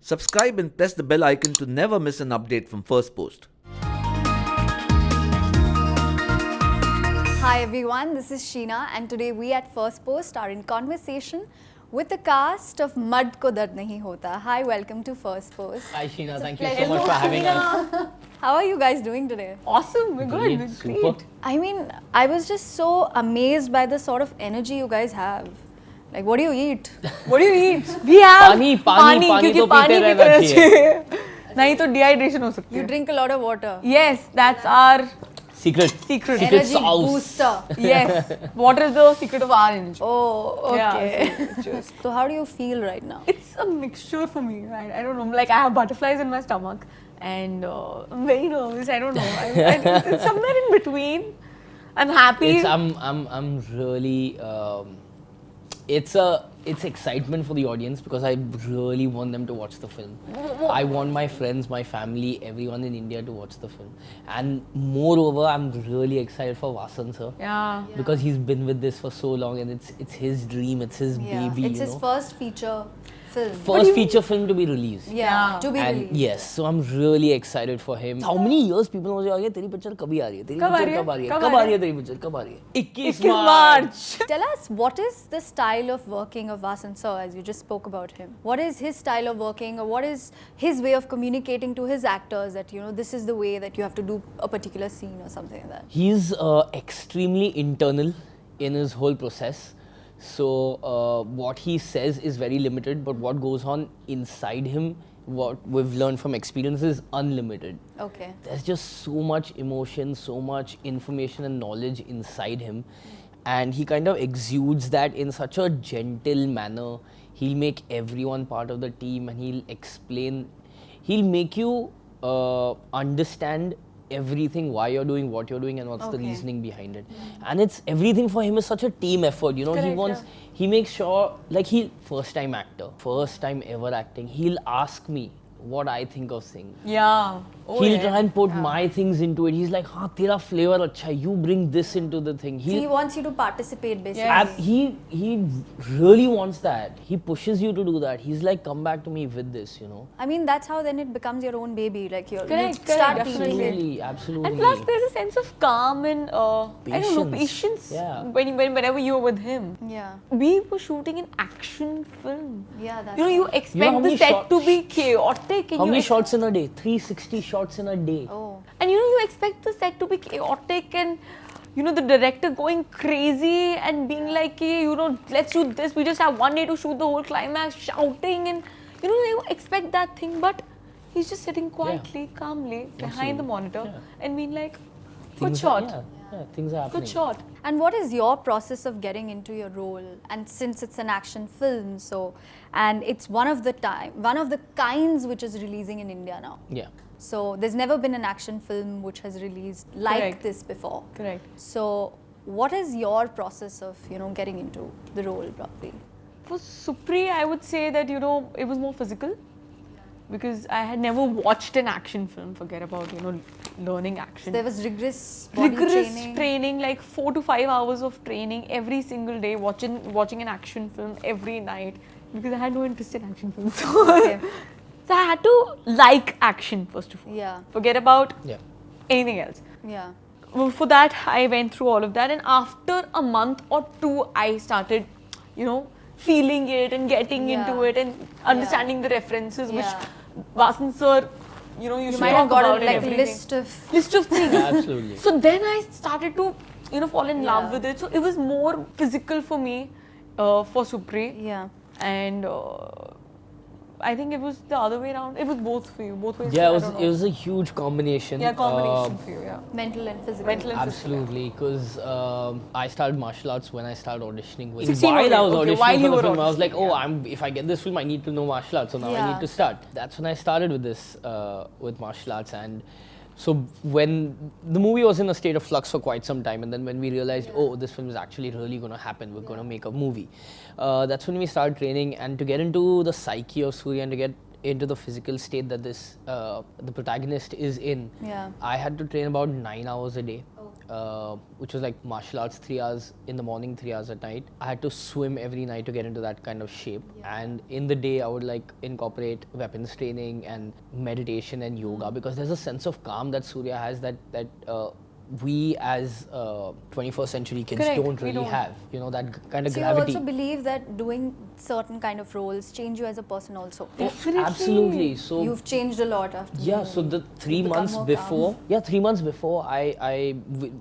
Subscribe and press the bell icon to never miss an update from Firstpost. Hi everyone, this is Sheena and today we at Firstpost are in conversation with the cast of Mad Ko Dard Nahi Hota. Hi, welcome to Firstpost. Hi Sheena, thank you so much for having us. How are you guys doing today? Awesome, we're good, we're Super. great. I mean, I was just so amazed by the sort of energy you guys have. Like, what do you eat? What do you eat? We have पानी क्योंकि तो पानी पीते पीते रहना रहना चाहिए नहीं तो डिहाइड्रेशन हो सकती You है. drink a lot of water. Yes, that's our Secret. secret. Energy sauce. booster. Yes, water is the secret of our energy. Oh, okay. Yeah, just So how do you feel right now? it's a mixture for me. I don't know. Like I have butterflies in my stomach, and I'm very nervous. I don't know. It's somewhere in between. I'm happy. I'm really. It's excitement for the audience because I really want them to watch the film. I want my friends, my family, everyone in India to watch the film. And moreover, I'm really excited for Vasan sir. Yeah. Because he's been with this for so long, and it's his dream, it's his baby. It's his first feature film. First feature film to be released. Yeah, to be And released. yes, so I'm really excited for him. How many years people मुझे आगे तेरी picture कभी आ रही है? तेरी कब आ picture रही है? कब आ रही है? कब कब आ आ रही रही है तेरी पिक्चर? कब आ रही है? 21 March. Tell us, what is the style of working of Vasan sir, as you just spoke about him? What is his style of working, or what is his way of communicating to his actors that, you know, this is the way that you have to do a particular scene or something like that? He's extremely internal in his whole process. So what he says is very limited, but what goes on inside him, what we've learned from experience, is unlimited. Okay. There's just so much emotion, so much information and knowledge inside him, and he kind of exudes that in such a gentle manner. He'll make everyone part of the team, and he'll make you understand everything, why you're doing what you're doing, and what's the Okay. reasoning behind it. And it's everything for him is such a team effort, you know. Correct, He makes sure, like, first time actor, first time ever acting, he'll ask me what I think of things. Yeah. Oh, He'll yeah. try and put my things into it. He's like, हाँ तेरा flavor अच्छा है, you bring this into the thing. So he wants you to participate, basically. Yes. He really wants that. He pushes you to do that. He's like, come back to me with this, you know. I mean, that's how then it becomes your own baby. Like, you Correct, start correct, teaching it. Absolutely, absolutely. And plus, there's a sense of calm and I don't know, patience. Yeah. Whenever you're with him. Yeah. We were shooting an action film. Yeah, that's You know, you right. expect You know how the many set to be shots- chaotic. And How you many shots in a day? 360 shots in a day. Oh. And you know, you expect the set to be chaotic and, you know, the director going crazy and being like, hey, you know, let's shoot this. We just have one day to shoot the whole climax, shouting. And, you know, you expect that thing. But he's just sitting quietly, calmly behind the monitor and being like, good Things shot. Yeah, things are happening. Good shot. And what is your process of getting into your role? And since it's an action film, and it's one of the kinds which is releasing in India now. Yeah. So there's never been an action film which has released like Correct. this before. Correct. So what is your process of, you know, getting into the role properly? For Supri, I would say that, you know, it was more physical. Because I had never watched an action film, forget about, you know, learning action. There was rigorous body training, like 4 to 5 hours of training every single day, watching an action film every night. Because I had no interest in action films. Okay. So I had to like action first of all. Yeah. Forget about Yeah. anything else. Yeah. Well, for that, I went through all of that, and after a month or two, I started, you know, feeling it and getting into it and understanding the references, which Vasan sir, you know, You should might have talk got about a and like everything. list of things. Absolutely. So then I started to, you know, fall in love Yeah. with it. So it was more physical for me, for Supri, Yeah. and I think it was the other way around. It was both for you, both ways. Yeah, I it don't know. was a huge combination. Yeah, combination for you. Yeah. Mental and physical. Mental and Absolutely, because I started martial arts when I started auditioning. 16 While I was only. Okay, auditioning while you for the were film, I was like, auditioning, if I get this film, I need to know martial arts. So now I need to start. That's when I started with this, with martial arts. And so when the movie was in a state of flux for quite some time, and then when we realized, oh, this film is actually really going to happen, we're going to make a movie. That's when we started training, and to get into the psyche of Surya and to get into the physical state that this the protagonist is in, Yeah. I had to train about 9 hours a day. which was like martial arts 3 hours in the morning, 3 hours at night. I had to swim every night to get into that kind of shape. And in the day, I would like incorporate weapons training and meditation and yoga, because there's a sense of calm that Surya has that we as 21st century kids Correct, don't we really don't. have. You know, that kind of So you gravity. also believe that doing certain kind of roles change you as a person also. Definitely. Absolutely. So You've changed a lot after. yeah, so the 3 become months more before, 3 months before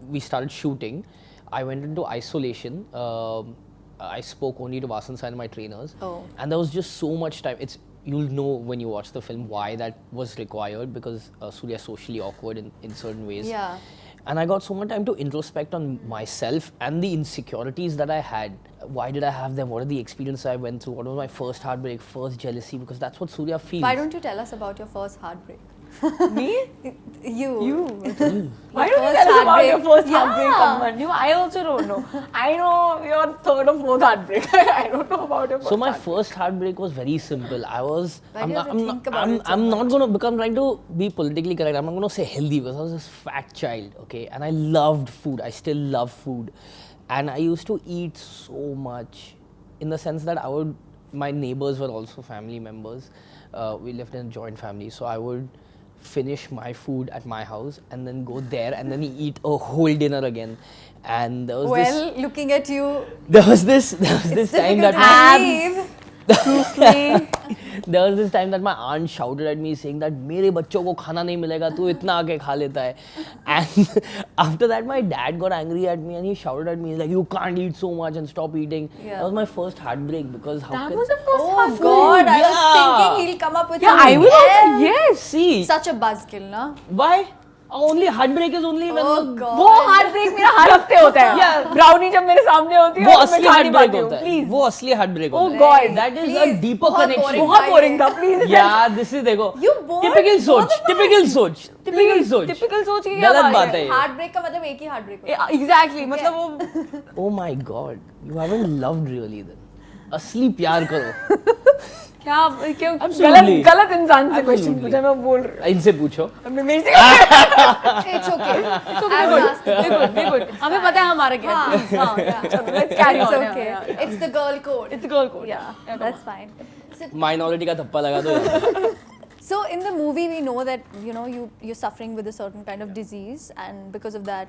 we started shooting, I went into isolation. I spoke only to Vasan and my trainers, Oh. and there was just so much time. You'll know when you watch the film why that was required, because Surya is socially awkward in certain ways. Yeah. And I got so much time to introspect on myself and the insecurities that I had. Why did I have them? What are the experiences I went through? What was my first heartbreak, first jealousy? Because that's what Surya feels. Why don't you tell us about your first heartbreak? Me? You. Why don't you first tell us about your heartbreak. first Yeah. heartbreak, Abhimanyu? I also don't know. I know your third or fourth heartbreak. I don't know about your first So my heartbreak. first heartbreak was very simple. Why do you have to think about it so I'm not much? going to become trying to be politically correct. I'm not going to say healthy, because I was this fat child, okay? And I loved food. I still love food. And I used to eat so much, in the sense that my neighbors were also family members. We lived in a joint family. So I would finish my food at my house and then go there and then eat a whole dinner again. And there was Well, looking at you, there was this it's time difficult that to believe. there was this time that my aunt shouted at me saying that मेरे बच्चों को खाना नहीं मिलेगा, तू इतना आके खा लेता है. And after that my dad got angry at me and he shouted at me, he's like, you can't eat so much and stop eating. Yeah. That was my first heartbreak, because how That can was the first Oh heartbreak. God, I was Yeah. thinking he'll come up with Yeah, I something will also. else. Yes. see Such a buzzkill, na? why only heartbreak is only when Oh the- God. वो heartbreak मेरा हर हफ्ते होता है. Yeah. Brownie जब मेरे सामने होती है वो और मैं असली खा नहीं heartbreak पाती हूँ. होता है. Please. वो असली heartbreak Oh होता है. God. That is a Please. deeper बहुत connection. boring बहुत boring था. Please. Yeah, this is देखो. You bored Typical सोच. both of us. Typical सोच. Typical सोच. Typical सोच की क्या गलत बात बात है? है ये. Heartbreak का मतलब एक ही heartbreak होता है. Exactly. मतलब वो Oh my God, you haven't loved really then. असली प्यार करो. क्या क्यों Absolutely. गलत इंसान से क्वेश्चन Absolutely. पूछा, मैं बोल रही इनसे पूछो. हूँ. मेरे से It's okay. I will ask them. हमें पता है हमारा क्या हाँ, है. हाँ, yeah. चलो, let's carry It's on. okay. Yeah, yeah. It's the girl code. It's a girl code. Yeah, that's fine. So, Minority का थप्पा लगा दो. so in the movie we know that you're suffering with a certain kind of disease, and because of that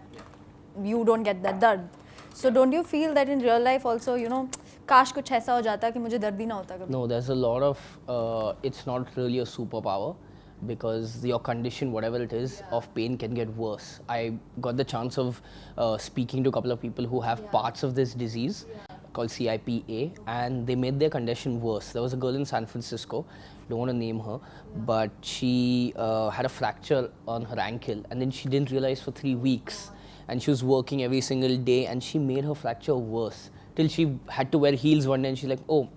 you don't get that dard. So don't you feel that in real life also, काश कुछ ऐसा हो जाता कि मुझे दर्द ही ना होता कभी? No, there's a lot of. It's not really a superpower, because your condition, whatever it is, of pain can get worse. I got the chance of speaking to a couple of people who have parts of this disease called CIPA, and they made their condition worse. There was a girl in San Francisco, don't want to name her, but she had a fracture on her ankle, and then she didn't realize for 3 weeks, and she was working every single day, and she made her fracture worse till she had to wear heels one day, and she's like, oh,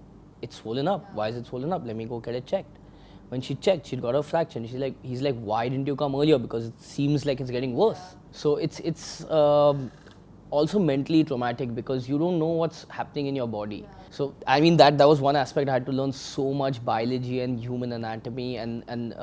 it's swollen up. Why is it swollen up? Let me go get it checked. When she checked, she'd got a fracture, and he's like, why didn't you come earlier? Because it seems like it's getting worse. So it's also mentally traumatic, because you don't know what's happening in your body. So I mean that was one aspect. I had to learn so much biology and human anatomy and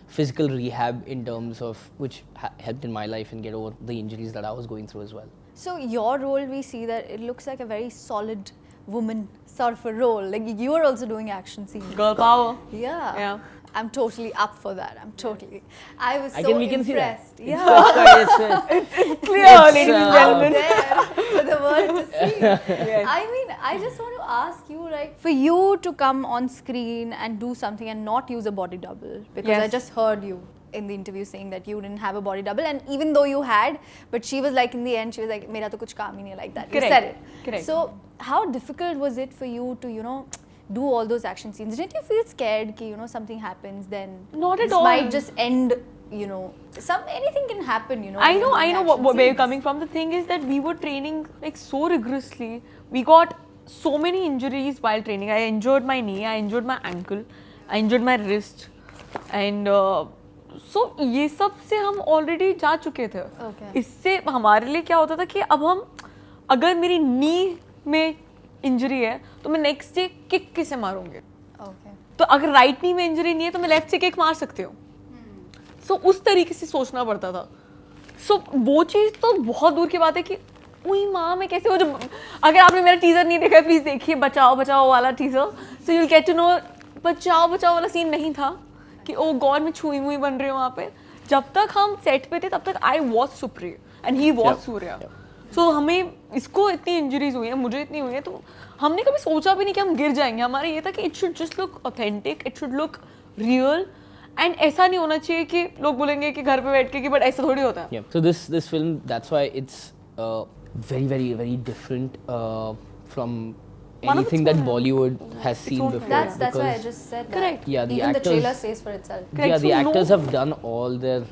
physical rehab in terms of which helped in my life and get over the injuries that I was going through as well. So your role, we see that it looks like a very solid woman sort of a role. Like you are also doing action scenes. Girl power. Yeah. Yeah. I'm totally up for that. I was so we can see that. impressed. It's Yeah. Clear, It's, ladies and uh, gentlemen. There for the world to see. Yes. I mean, I just want to ask you, like, for you to come on screen and do something and not use a body double, because I Yes. just heard you in the interview saying that you didn't have a body double, and even though you had, but she was like, in the end, she was like, "Mera to kuch kaam hi nahi hai," like that. Correct. You said it. Correct. So, how difficult was it for you to, do all those action scenes? Didn't you feel scared that, something happens, then Not at this all. might just end, anything can happen, I know in where action you're scenes. coming from. The thing is that we were training like so rigorously. We got so many injuries while training. I injured my knee, I injured my ankle, I injured my wrist, and so ये सब से हम already जा चुके थे. Okay. इससे हमारे लिए क्या होता था कि अब हम अगर मेरी नी में इंजरी है तो मैं नेक्स्ट डे किक कैसे मारूंगी. Okay. तो अगर राइट नी में इंजरी नहीं है तो मैं लेफ्ट से किक मार सकती हूँ. सो उस तरीके से सोचना पड़ता था सो वो चीज़ तो बहुत दूर की बात है कि उई माँ मैं कैसे वो जो अगर आपने मेरा टीजर नहीं देखा है प्लीज़ देखिए बचाओ बचाओ वाला teaser so you will get to know बचाओ बचाओ वाला सीन नहीं था कि ओ गॉड मैं छुई मुई बन रही हूँ वहाँ पे जब तक हम सेट पे थे तब तक I was Supriya and he was Surya so हमें इसको इतनी इंजरीज हुई है मुझे इतनी हुई है तो हमने कभी सोचा भी नहीं कि हम गिर जाएंगे हमारा ये था कि it should just look authentic it should look real and ऐसा नहीं होना चाहिए कि लोग बोलेंगे कि घर पे बैठ के कि बट ऐसा थोड़ी होता है So this film, that's why it's very different from anything that Bollywood has seen before. That's why I because- just said Correct. that. Yeah, the Even the actors- trailer says for itself. Correct. Yeah, the So actors no- have done all their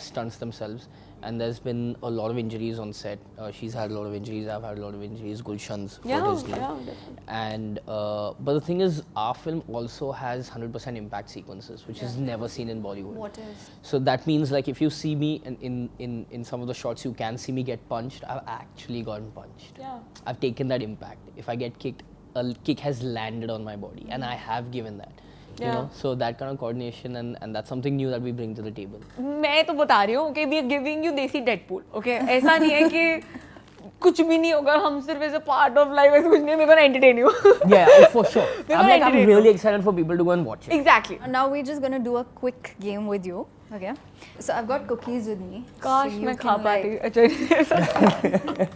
stunts themselves, and there's been a lot of injuries on set. She's had a lot of injuries. I've had a lot of injuries. Gulshan's Yeah, what is new. definitely. And but the thing is, our film also has 100% impact sequences, which is never seen in Bollywood. What is? So that means like if you see me in some of the shots, you can see me get punched. I've actually gotten punched. Yeah. I've taken that impact. If I get kicked, a kick has landed on my body, and I have given that. You Yeah. know, so that kind of coordination and that's something new that we bring to the table. मैं तो बता रही हूँ कि we are giving you देसी Deadpool okay ऐसा नहीं है कि कुछ भी नहीं होगा हम सिर्फ as a part of life ऐसा कुछ नहीं मेरे को entertain you Yeah, for sure. I'm really excited for people to go and watch it. Exactly Now we're just gonna do a quick game with you. Okay. So I've got cookies with me. काश so you मैं can, खा पाती अच्छा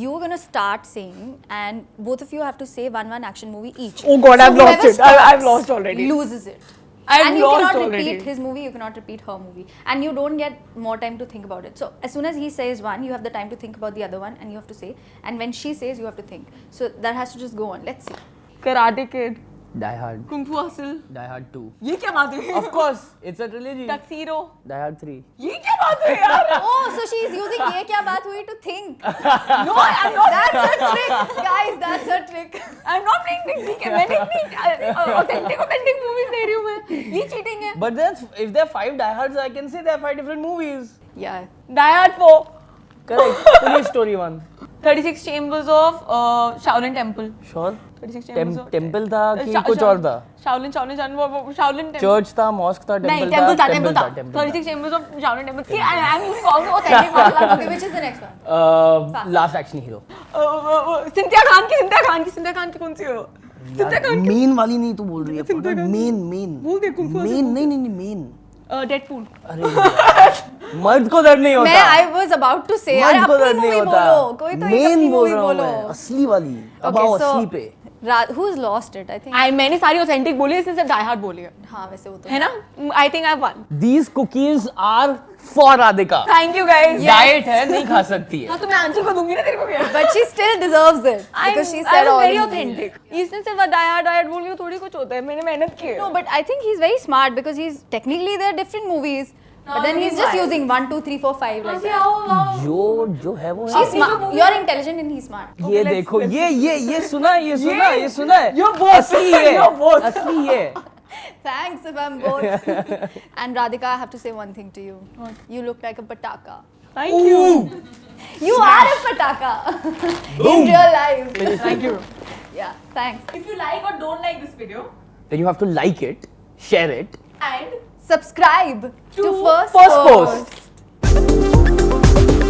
You're gonna start saying, and both of you have to say one action movie each. Oh God, I've lost whoever it. I've starts lost already. Loses it. I've and you lost cannot already. repeat his movie. You cannot repeat her movie, and you don't get more time to think about it. So as soon as he says one, you have the time to think about the other one, and you have to say. And when she says, you have to think. So that has to just go on. Let's see. Karate kid Die Hard. Kung फू hustle Die Hard 2. ये क्या बात हुई Of course, it's a trilogy. Tuxedo Die Hard 3. ये क्या बात हुई यार Oh, so she's using ये क्या बात हुई to think. No I am not That's a trick, guys. That's a trick. I am not playing ठीक है मैंने इतनी ऑथेंटिक मूवीज दे रही हूँ मैं ये चीटिंग है But then if there are 5 Die Hards, I can say there are 5 different movies. Yeah. Die hard 4 Correct. Police Story 1. 36 chambers of Shaolin temple Sure. 36 chambers of temple था कि कुछ और था? शाओलिन शाओलिन चर्च था, mosque था, नहीं temple था, temple था टेंपल था. 36 chambers of Shaolin temple see I am using all the authentic martial Okay, which is the next one? Last Action Hero. Cynthia Khan की कौन सी हो सिंथिया खान मेन वाली नहीं तू बोल रही है. मेन. बोल दे कुंग फू मेन नहीं मेन. डेडपूल अरे मर्द को दर्द नहीं होता. मैं I was about to say यार मर्द को अपनी दर्द नहीं मूवी होता. बोलो कोई तो एक अपनी मेन बोल मूवी रहा हूँ बोलो. मैं. असली वाली. अब Okay, आओ so असली पे. who's lost it? I think. आई मैंने सारी ऑथेंटिक बोली इसने सिर्फ डाई हार्ड बोली है हाँ वैसे वो तो है ना I think I one These cookies are for Radhika. Thank you guys Diet है, नहीं खा सकती है. हाँ तो मैं आंसर को दूंगी ना तेरे को भी But she still deserves it because she said all. very the authentic इसने सिर्फ डाई हार्ड बोल के थोड़ी कुछ होता है मैंने मेहनत की है No, but I think he's very smart because he's technically they're different movies, but then he's just using 1, 2, 3, 4, 5 like that. जो है वो She's smart. You're intelligent and he's smart. ये देखो ये सुना है. You're both. असली है. You're both. असली है. Thanks if I'm both. And Radhika, I have to say one thing to you. What? You look like a pataka. Thank you You are a pataka in real life. Thank you Yeah, thanks. If you like or don't like this video Then you have to like it, share it. and Subscribe to To Firstpost. Firstpost.